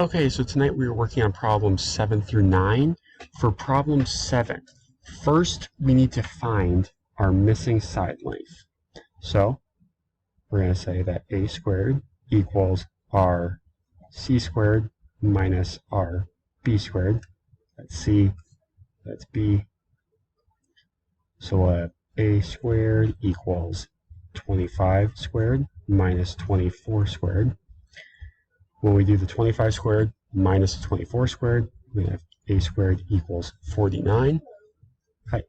Okay, so tonight we are working on problems 7 through 9. For problem 7, first we need to find our missing side length. So we're going to say that a squared equals our c squared minus our b squared. That's c, that's b. So a squared equals 25 squared minus 24 squared. When we do the 25 squared minus the 24 squared, we have a squared equals 49. Right.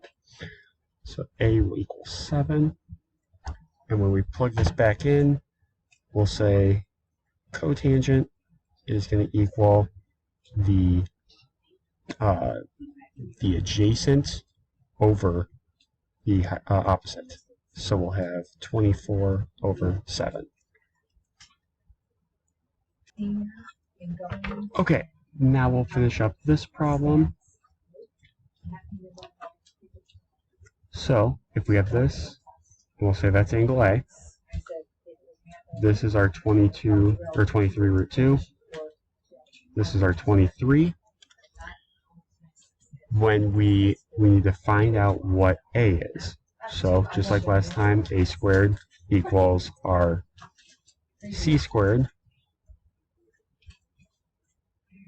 So a will equal 7. And when we plug this back in, we'll say cotangent is going to equal the adjacent over the opposite. So we'll have 24 over 7. Okay, now we'll finish up this problem. So if we have this, we'll say that's angle A. This is our 22 or 23 root 2. This is our 23. When we need to find out what A is. So just like last time, a squared equals our c squared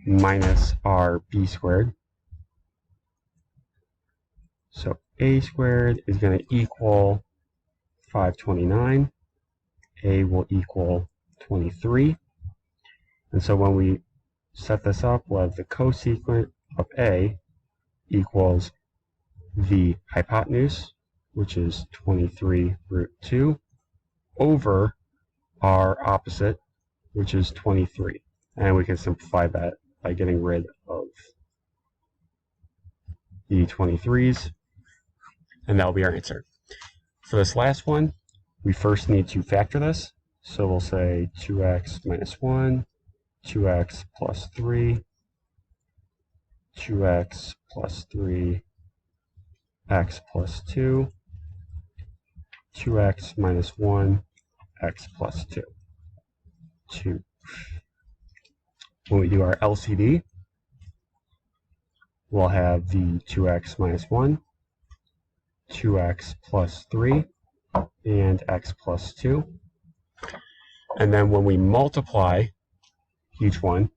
minus our b squared. So a squared is going to equal 529. A will equal 23. And so when we set this up, we'll have the cosecant of A equals the hypotenuse, which is 23 root 2, over our opposite, which is 23. And we can simplify that by getting rid of the 23's, and that'll be our answer. For this last one, we first need to factor this. So we'll say 2x minus 1, 2x plus 3, 2x plus 3, x plus 2, 2x minus 1, x plus 2. 2. When we do our LCD, we'll have the 2x minus 1, 2x plus 3, and x plus 2. And then when we multiply each one,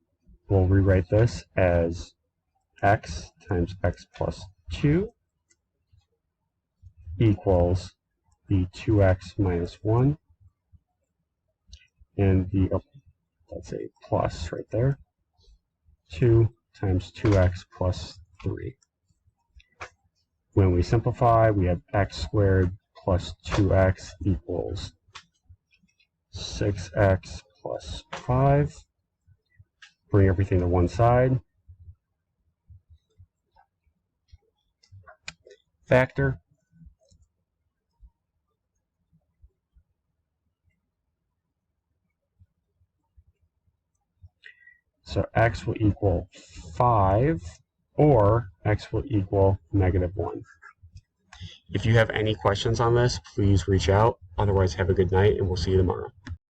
we'll rewrite this as x times x plus 2 equals the 2x minus 1 and the, let's say, plus right there, 2 times 2x plus 3. When we simplify, we have x squared plus 2x equals 6x plus 5. Bring everything to one side. Factor. So x will equal 5, or x will equal -1. If you have any questions on this, please reach out. Otherwise, have a good night, and we'll see you tomorrow.